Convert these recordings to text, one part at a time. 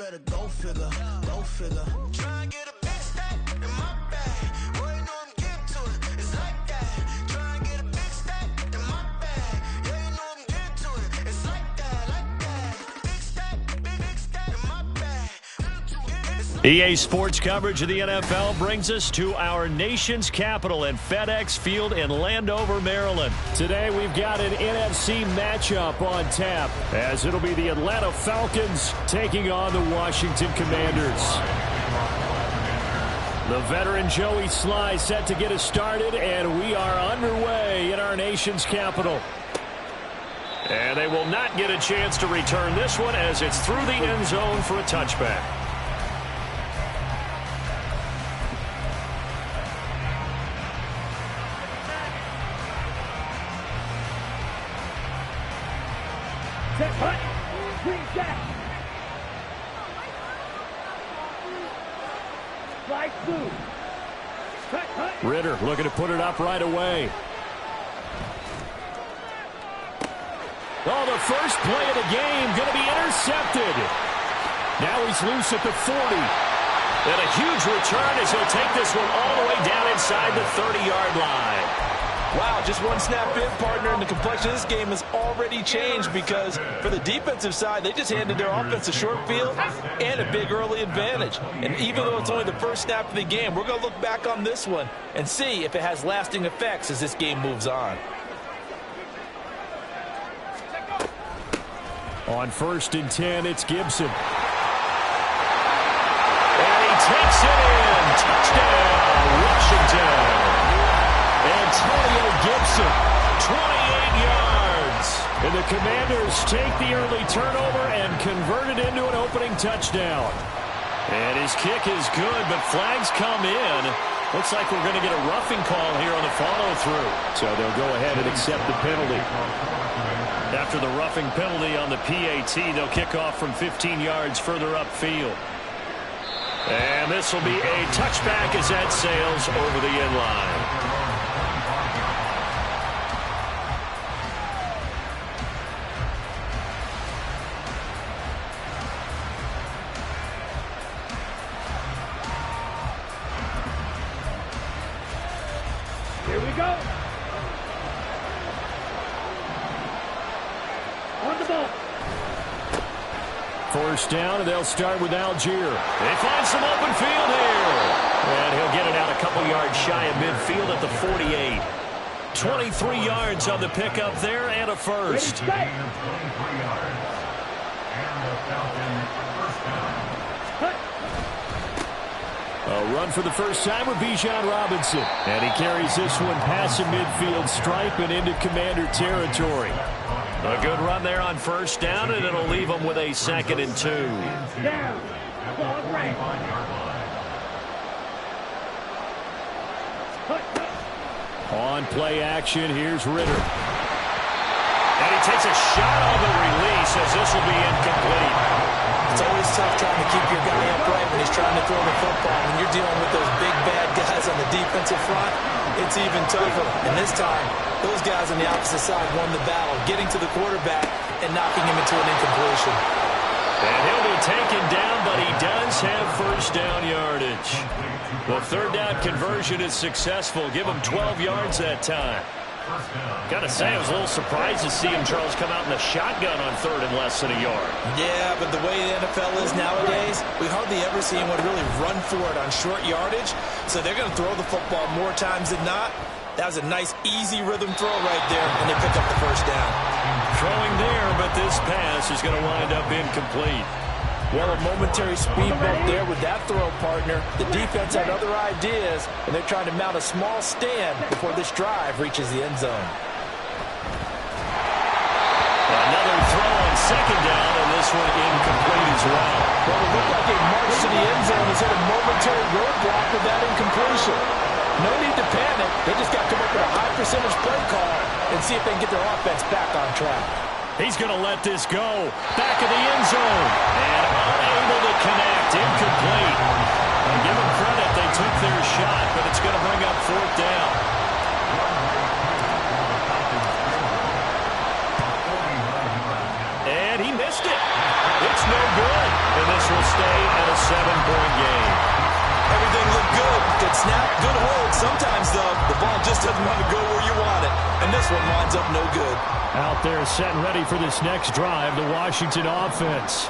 better go figure, go figure. Try and get a big stack in my bag. Boy, you know I'm getting to it. It's like that. Try and get a big stack in my bag. Yeah, you know I'm getting to it. It's like that, like that. Big stack, big stack in my bag. EA Sports coverage of the NFL brings us to our nation's capital in FedEx Field in Landover, Maryland. Today we've got an NFC matchup on tap, as it'll be the Atlanta Falcons taking on the Washington Commanders. The veteran Joey Sly set to get us started, and we are underway in our nation's capital. And they will not get a chance to return this one, as it's through the end zone for a touchback. Ritter looking to put it up right away. Oh, the first play of the game going to be intercepted. Now he's loose at the 40. And a huge return as he'll take this one all the way down inside the 30-yard line. Wow, just one snap in, partner, and the complexion of this game has already changed, because for the defensive side, they just handed their offense a short field and a big early advantage. And even though it's only the first snap of the game, we're going to look back on this one and see if it has lasting effects as this game moves on. On 1st and 10, it's Gibson. And he takes it in. Touchdown, Washington. Antonio Gibson, 28 yards. And the Commanders take the early turnover and convert it into an opening touchdown. And his kick is good, but flags come in. Looks like we're going to get a roughing call here on the follow-through. So they'll go ahead and accept the penalty. After the roughing penalty on the PAT, they'll kick off from 15 yards further upfield. And this will be a touchback as that sails over the end line. Here we go. On the ball. First down, and they'll start with Algier. They find some open field here. And he'll get it out a couple yards shy of midfield at the 48. 23 yards on the pickup there, and a first. A run for the first time with Bijan Robinson. And he carries this one past the midfield stripe and into Commander territory. A good run there on first down, and it'll leave them with a 2nd and 2. Down. Ball right. On play action, here's Ritter. And he takes a shot on the release as this will be incomplete. It's always tough trying to keep your guy upright when he's trying to throw the football. When you're dealing with those big, bad guys on the defensive front, it's even tougher. And this time, those guys on the opposite side won the battle, getting to the quarterback and knocking him into an incompletion. And he'll be taken down, but he does have first down yardage. The third down conversion is successful. Give him 12 yards that time. Gotta say, I was a little surprised to see him, Charles, come out in the shotgun on third and less than a yard. Yeah, but the way the NFL is nowadays, we hardly ever see anyone really run for it on short yardage. So they're going to throw the football more times than not. That was a nice, easy rhythm throw right there, and they pick up the first down. Throwing there, but this pass is going to wind up incomplete. Well, a momentary speed bump there with that throw, partner. The defense had other ideas, and they're trying to mount a small stand before this drive reaches the end zone. Another throw on second down, and this one incomplete as well. Well, it looked like a march to the end zone has hit a momentary roadblock with that incompletion. No need to panic. They just got to come up with a high percentage play call and see if they can get their offense back on track. He's going to let this go. Back of the end zone. And unable to connect. Incomplete. And give them credit. They took their shot, but it's going to bring up fourth down. And he missed it. It's no good. and this will stay at a 7-point game. Everything looked good. Good snap, good hold. Sometimes, though, the ball just doesn't want to go where you want it. And this one winds up no good. Out there set and ready for this next drive, the Washington offense.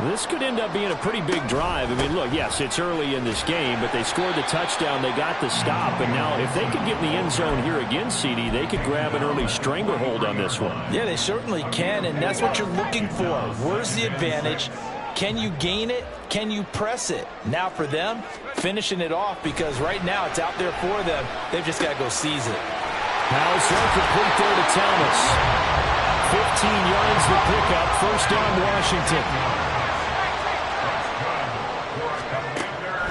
This could end up being a pretty big drive. I mean, look, yes, it's early in this game, but they scored the touchdown, they got the stop, and now if they could get in the end zone here again, CD, they could grab an early stranglehold on this one. Yeah, they certainly can, and that's what you're looking for. Where's the advantage? Can you gain it? Can you press it? Now for them, finishing it off, because right now it's out there for them. They've just got to go seize it. Pass complete there to Thomas. 15 yards the pickup, first down Washington.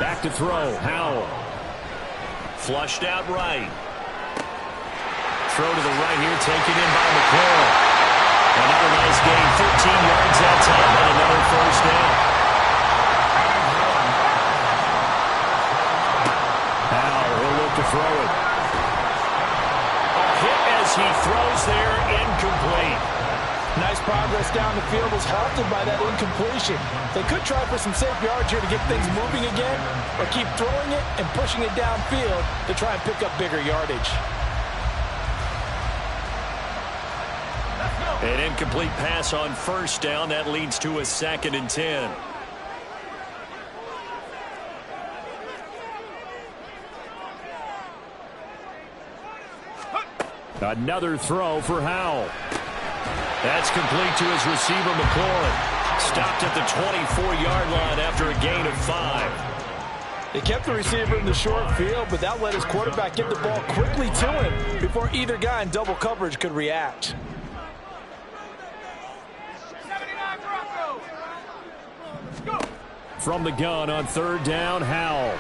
Back to throw, Howell. Flushed out right. Throw to the right here, taken in by McLaurin. Another nice gain, 13 yards that time, and another first down. Howell, he'll look to throw it. A hit as he throws there, incomplete. Nice progress down the field, was halted by that incompletion. They could try for some safe yards here to get things moving again, or keep throwing it and pushing it downfield to try and pick up bigger yardage. An incomplete pass on first down. That leads to a 2nd and 10. Another throw for Howell. That's complete to his receiver, McLaurin. Stopped at the 24-yard line after a gain of 5. They kept the receiver in the short field, but that let his quarterback get the ball quickly to him before either guy in double coverage could react. From the gun on 3rd down, Howell.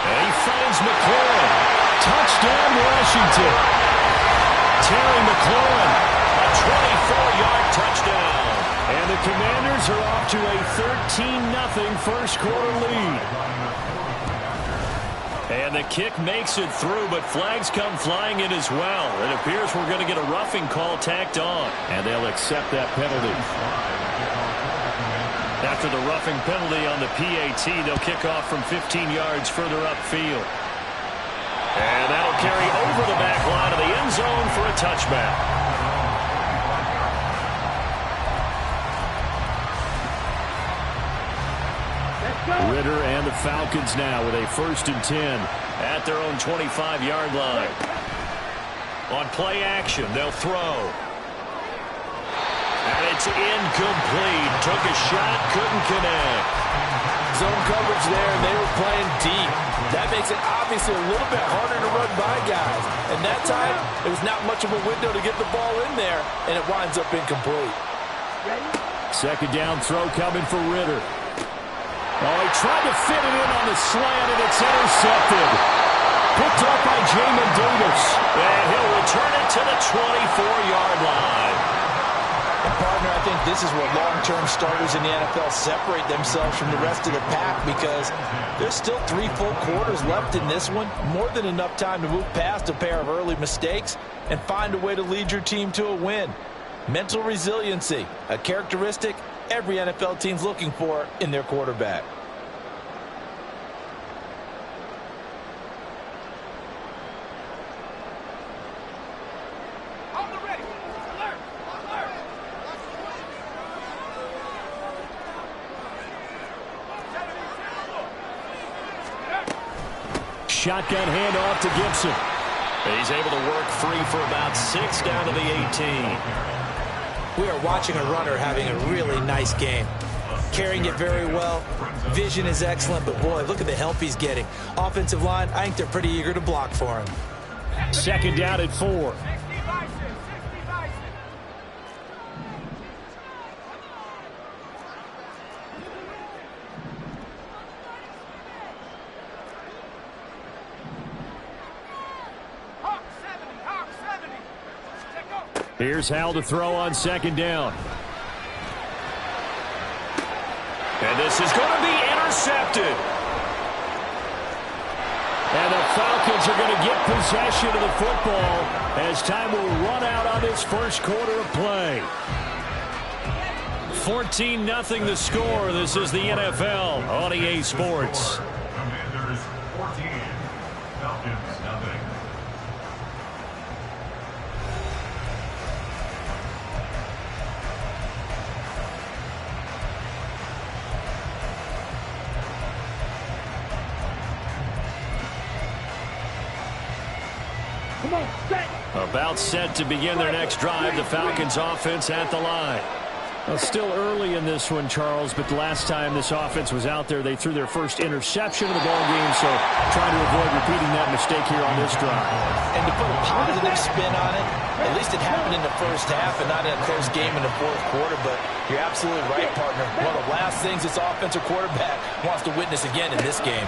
And he finds McLaurin. Touchdown, Washington. Terry McLaurin, a 24-yard touchdown. And the Commanders are off to a 13-0 first-quarter lead. And the kick makes it through, but flags come flying in as well. It appears we're going to get a roughing call tacked on, and they'll accept that penalty. After the roughing penalty on the PAT, they'll kick off from 15 yards further upfield. And that'll carry over the back line of the end zone for a touchback. Ritter and the Falcons now with a 1st and 10 at their own 25-yard line. On play action, they'll throw. And it's incomplete. Took a shot, couldn't connect. Zone coverage there, and they were playing deep. That makes it obviously a little bit harder to run by guys. And that time, it was not much of a window to get the ball in there, and it winds up incomplete. 2nd down throw coming for Ritter. Oh, he tried to fit it in on the slant, and it's intercepted. Picked up by Jamin Davis. And he'll return it to the 24-yard line. And partner, I think this is where long-term starters in the NFL separate themselves from the rest of the pack, because there's still 3 full quarters left in this one. More than enough time to move past a pair of early mistakes and find a way to lead your team to a win. Mental resiliency, a characteristic every NFL team's looking for in their quarterback. Shotgun handoff to Gibson. He's able to work free for about 6 down to the 18. We are watching a runner having a really nice game. Carrying it very well. Vision is excellent, but boy, look at the help he's getting. Offensive line, I think they're pretty eager to block for him. 2nd down at 4. Here's Howell to throw on 2nd down. And this is going to be intercepted. And the Falcons are going to get possession of the football as time will run out on this first quarter of play. 14-0 the score. This is the NFL on EA Sports. Commanders 14, Falcons nothing. Come on, set. About set to begin their next drive. The Falcons offense at the line. Well, still early in this one, Charles, but the last time this offense was out there, they threw their first interception of the ball game, so trying to avoid repeating that mistake here on this drive. And to put a positive spin on it, at least it happened in the first half and not in a close game in the fourth quarter, but you're absolutely right, partner. One of the last things this offensive quarterback wants to witness again in this game.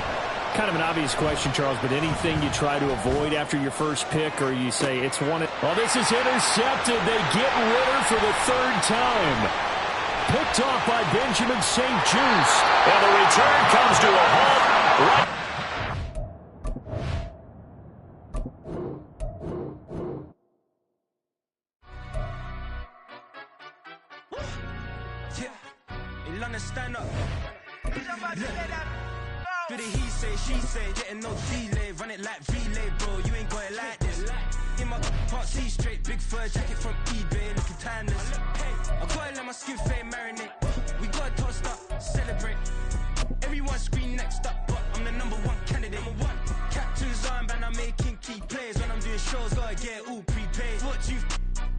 Kind of an obvious question, Charles, but anything you try to avoid after your first pick, or you say it's one... Well, this is intercepted. They get Ritter for the third time. Picked off by Benjamin St. Juste. And the return comes to a halt. In London, stand up. Do the he say, she say, getting no delay, run it like relay, bro. You ain't got it like this. In my part C straight, big fur jacket from eBay, looking timeless. I gotta let my skin fade marinate. We gotta toast up, celebrate. Everyone scream next up, but I'm the #1 candidate. Captain's armband, I'm making key plays. When I'm doing shows, gotta get it all prepaid. What you?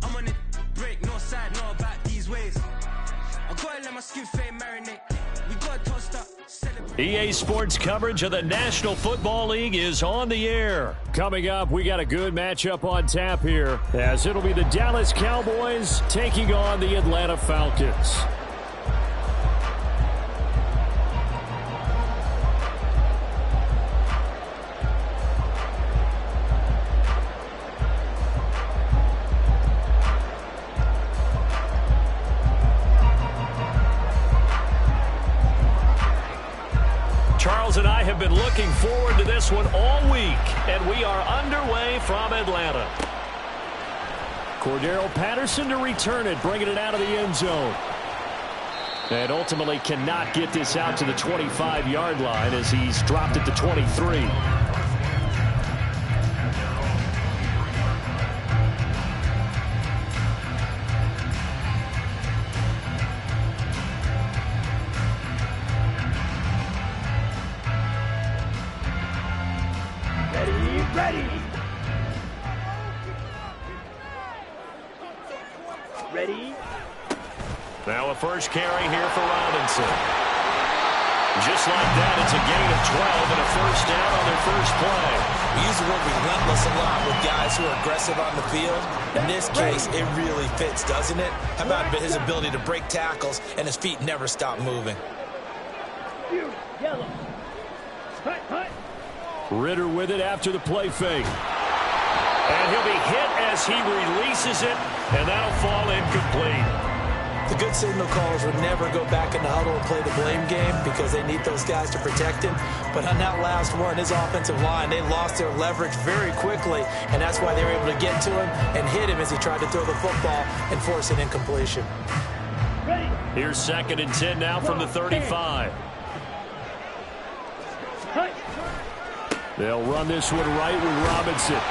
I'm on it, break, no side, know about these ways. I gotta let my skin fade marinate. We gotta toast up, celebrate. EA Sports coverage of the National Football League is on the air. Coming up, we got a good matchup on tap here, as it'll be the Dallas Cowboys taking on the Atlanta Falcons. Charles and I have been looking forward to this one all week, and we are underway from Atlanta. Cordero Patterson to return it, bringing it out of the end zone. And ultimately cannot get this out to the 25-yard line as he's dropped it to 23. Ready. Ready. Now a first carry here for Robinson. Just like that, it's a gain of 12 and a first down on their first play. We use the word relentless a lot with guys who are aggressive on the field. In this case, it really fits, doesn't it? How about his ability to break tackles and his feet never stop moving? Yellow. Hut. Ritter with it after the play fake. And he'll be hit as he releases it, and that'll fall incomplete. The good signal callers would never go back in the huddle and play the blame game because they need those guys to protect him. But on that last one, his offensive line, they lost their leverage very quickly, and that's why they were able to get to him and hit him as he tried to throw the football and force an incompletion. Ready. Here's 2nd and 10 now from the 35. Hut. They'll run this one right with Robinson.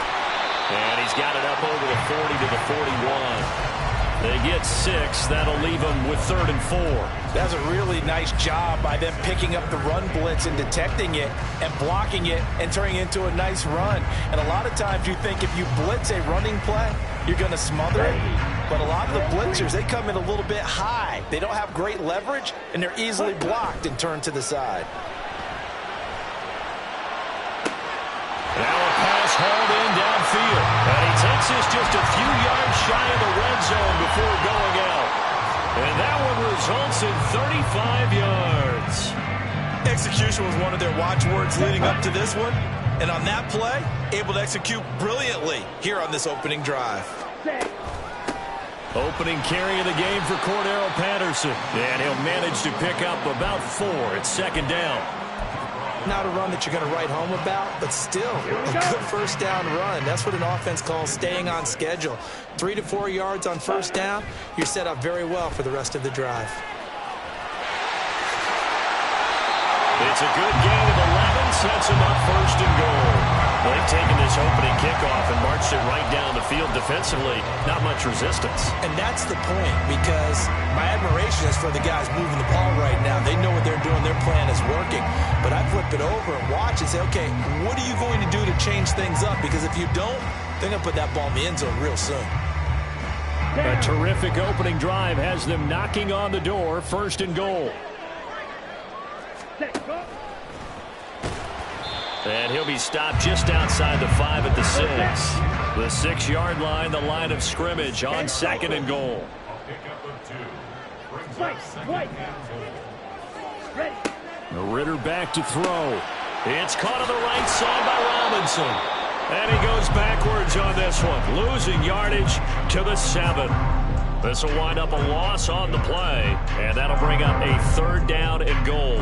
And he's got it up over the 40 to the 41. They get 6. That'll leave them with 3rd and 4. That's a really nice job by them picking up the run blitz and detecting it and blocking it and turning it into a nice run. And a lot of times you think if you blitz a running play, you're going to smother it. But a lot of the blitzers, they come in a little bit high. They don't have great leverage, and they're easily blocked and turned to the side. Now a pass hauled in downfield. And he takes this just a few yards shy of the red zone before going out. And that one results in 35 yards. Execution was one of their watchwords leading up to this one. And on that play, able to execute brilliantly here on this opening drive. Opening carry of the game for Cordero Patterson. And he'll manage to pick up about 4 at 2nd down. Not a run that you're going to write home about, but still a good first down run. That's what an offense calls staying on schedule. 3 to 4 yards on first down, you're set up very well for the rest of the drive. It's a good gain of 11, sets him up first and goal. Well, they've taken this opening kickoff and marched it right down the field defensively. Not much resistance. And that's the point, because my admiration is for the guys moving the ball right now. They know what they're doing. Their plan is working. But I flip it over and watch and say, okay, what are you going to do to change things up? Because if you don't, they're going to put that ball in the end zone real soon. A terrific opening drive has them knocking on the door, first and goal. And he'll be stopped just outside the 5 at the 6. The 6-yard line, the line of scrimmage on second and goal. Ritter back to throw. It's caught on the right side by Robinson. And he goes backwards on this one, losing yardage to the 7. This will wind up a loss on the play, and that'll bring up a third down and goal.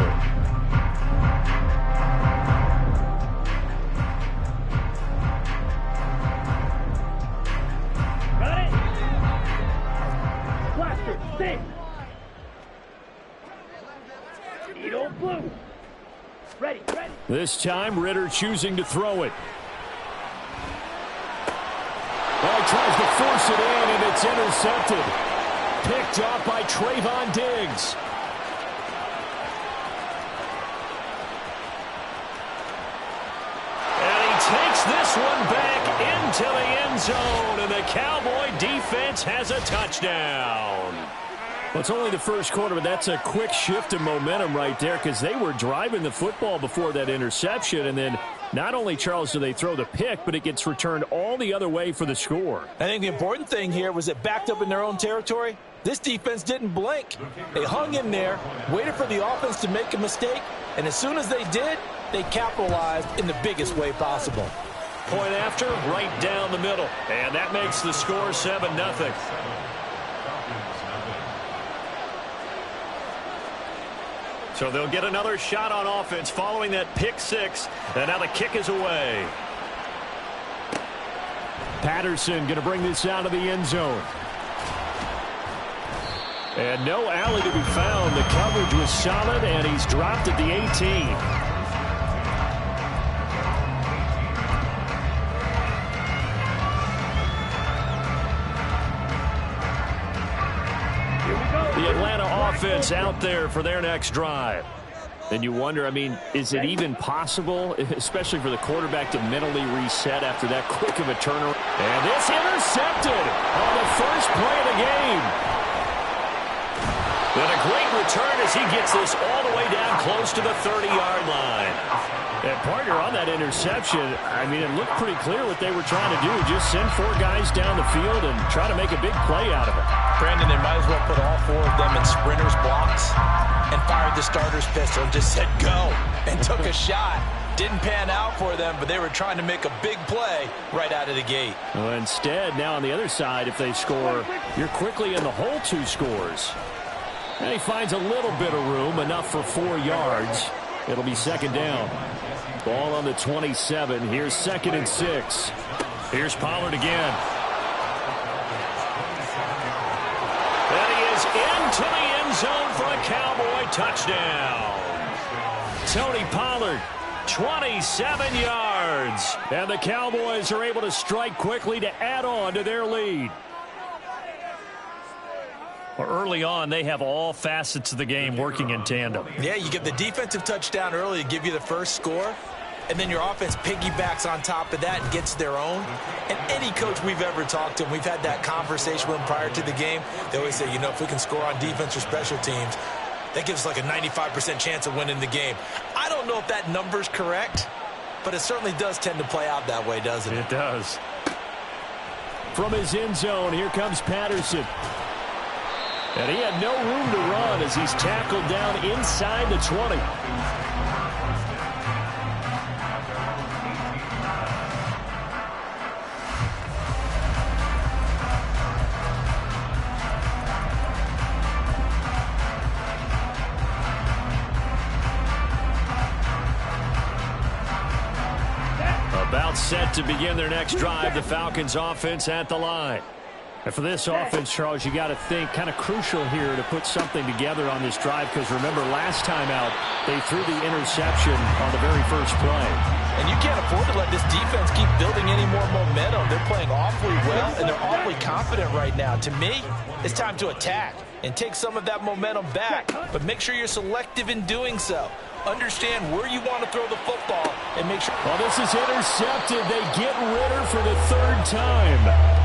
Got it. Blaster, six. Needle blue. Ready. This time, Ritter choosing to throw it. Well, he tries to force it in, and it's intercepted. Picked off by Trayvon Diggs. And he takes this one back into the end zone, and the Cowboy defense has a touchdown. Well, it's only the first quarter, but that's a quick shift in momentum right there, because they were driving the football before that interception, and then not only, Charles, do they throw the pick, but it gets returned all the other way for the score. I think the important thing here was it backed up in their own territory. This defense didn't blink. They hung in there, waited for the offense to make a mistake, and as soon as they did, they capitalized in the biggest way possible. Point after, right down the middle, and that makes the score 7-0. So they'll get another shot on offense following that pick 6, and now the kick is away. Patterson going to bring this out of the end zone. And no alley to be found. The coverage was solid, and he's dropped at the 18. The Atlanta offense out there for their next drive. And you wonder, I mean, is it even possible, especially for the quarterback, to mentally reset after that quick of a turnaround? And it's intercepted on the first play of the game. Then a great return as he gets this all the way down close to the 30-yard line. And partner, on that interception, I mean, it looked pretty clear what they were trying to do. Just send 4 guys down the field and try to make a big play out of it. Brandon, they might as well put all 4 of them in sprinters blocks and fired the starter's pistol and just said go and took a shot. Didn't pan out for them, but they were trying to make a big play right out of the gate. Well, instead, now on the other side, if they score, you're quickly in the hole 2 scores. And he finds a little bit of room, enough for 4 yards. It'll be second down. Ball on the 27. Here's 2nd and 6. Here's Pollard again. And he is into the end zone for a Cowboy touchdown. Tony Pollard, 27 yards. And the Cowboys are able to strike quickly to add on to their lead. Early on, they have all facets of the game working in tandem. Yeah, you get the defensive touchdown early to give you the first score, and then your offense piggybacks on top of that and gets their own. And any coach we've ever talked to, and we've had that conversation with them prior to the game, they always say, you know, if we can score on defense or special teams, that gives us like a 95% chance of winning the game. I don't know if that number's correct, but it certainly does tend to play out that way, doesn't it? It does. From his end zone, here comes Patterson. And he had no room to run as he's tackled down inside the 20. About set to begin their next drive, the Falcons offense at the line. And for this offense, Charles, you got to think kind of crucial here to put something together on this drive, because remember last time out they threw the interception on the very first play. And you can't afford to let this defense keep building any more momentum. They're playing awfully well, and they're awfully confident right now. To me, it's time to attack and take some of that momentum back, but make sure you're selective in doing so. Understand where you want to throw the football and make sure. Well, this is intercepted. They get Ritter for the third time.